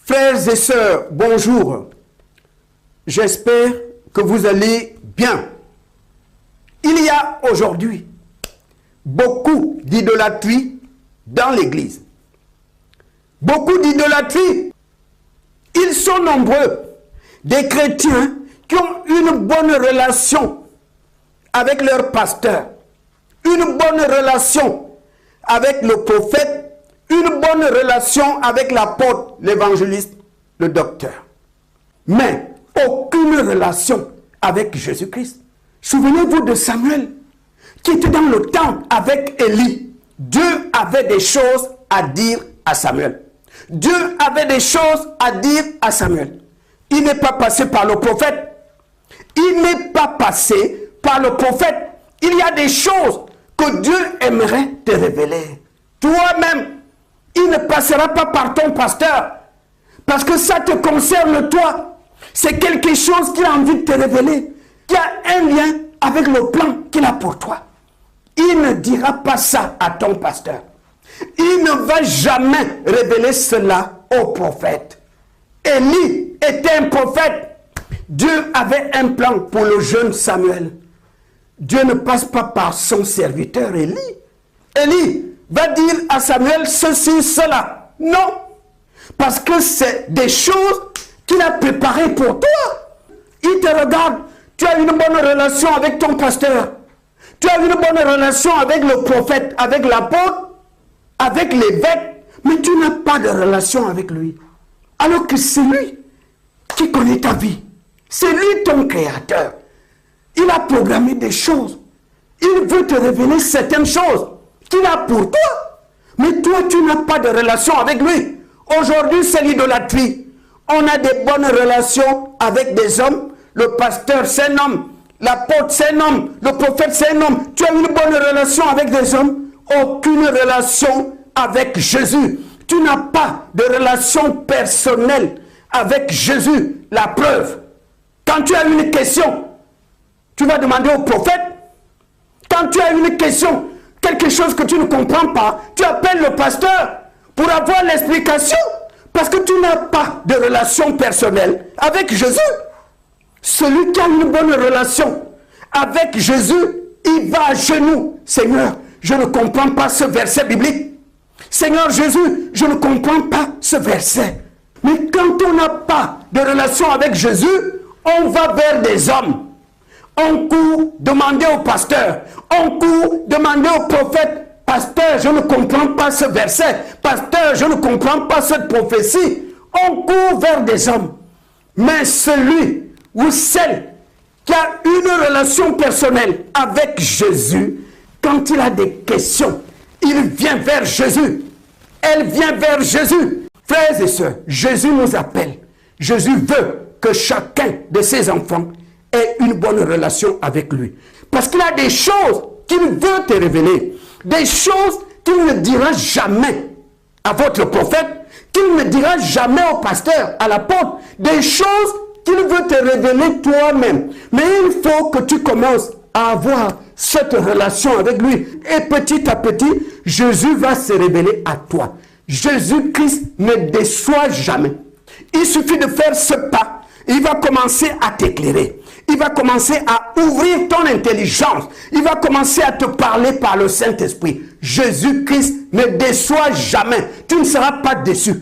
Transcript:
Frères et sœurs, bonjour. J'espère que vous allez bien. Il y a aujourd'hui beaucoup d'idolâtrie dans l'Église. Beaucoup d'idolâtrie. Ils sont nombreux, des chrétiens qui ont une bonne relation avec leur pasteur, une bonne relation avec le prophète, une bonne relation avec l'apôtre, l'évangéliste, le docteur. Mais aucune relation avec Jésus-Christ. Souvenez-vous de Samuel, qui était dans le temple avec Élie. Dieu avait des choses à dire à Samuel. Dieu avait des choses à dire à Samuel. Il n'est pas passé par le prophète. Il n'est pas passé par le prophète. Il y a des choses que Dieu aimerait te révéler. Toi-même, il ne passera pas par ton pasteur. Parce que ça te concerne toi. C'est quelque chose qu'il a envie de te révéler. Qui a un lien avec le plan qu'il a pour toi. Il ne dira pas ça à ton pasteur. Il ne va jamais révéler cela au prophète. Élie était un prophète. Dieu avait un plan pour le jeune Samuel. Dieu ne passe pas par son serviteur Élie. Élie va dire à Samuel ceci, cela. Non. Parce que c'est des choses qu'il a préparées pour toi. Il te regarde. Tu as une bonne relation avec ton pasteur. Tu as une bonne relation avec le prophète, avec l'apôtre, avec l'évêque. Mais tu n'as pas de relation avec lui. Alors que c'est lui qui connaît ta vie. C'est lui ton créateur. Il a programmé des choses. Il veut te révéler certaines choses qu'il a pour toi. Mais toi, tu n'as pas de relation avec lui. Aujourd'hui, c'est l'idolâtrie. On a des bonnes relations avec des hommes. Le pasteur, c'est un homme. L'apôtre, c'est un homme. Le prophète, c'est un homme. Tu as une bonne relation avec des hommes. Aucune relation avec Jésus. Tu n'as pas de relation personnelle avec Jésus. La preuve. Quand tu as une question, tu vas demander au prophète. Quand tu as une question, quelque chose que tu ne comprends pas, tu appelles le pasteur pour avoir l'explication. Parce que tu n'as pas de relation personnelle avec Jésus. Celui qui a une bonne relation avec Jésus, il va à genoux. Seigneur, je ne comprends pas ce verset biblique. Seigneur Jésus, je ne comprends pas ce verset. Mais quand on n'a pas de relation avec Jésus, on va vers des hommes. On court demander au pasteur. On court demander au prophète. Pasteur, je ne comprends pas ce verset. Pasteur, je ne comprends pas cette prophétie. On court vers des hommes. Mais celui ou celle qui a une relation personnelle avec Jésus, quand il a des questions, il vient vers Jésus. Elle vient vers Jésus. Frères et sœurs, Jésus nous appelle. Jésus veut que chacun de ses enfants ait une bonne relation avec lui. Parce qu'il a des choses qu'il veut te révéler. Des choses qu'il ne dira jamais à votre prophète, qu'il ne dira jamais au pasteur, à l'apôtre. Des choses qu'il veut te révéler toi-même. Mais il faut que tu commences à avoir cette relation avec lui. Et petit à petit, Jésus va se révéler à toi. Jésus-Christ ne déçoit jamais. Il suffit de faire ce pas. Il va commencer à t'éclairer. Il va commencer à ouvrir ton intelligence. Il va commencer à te parler par le Saint-Esprit. Jésus-Christ ne déçoit jamais. Tu ne seras pas déçu.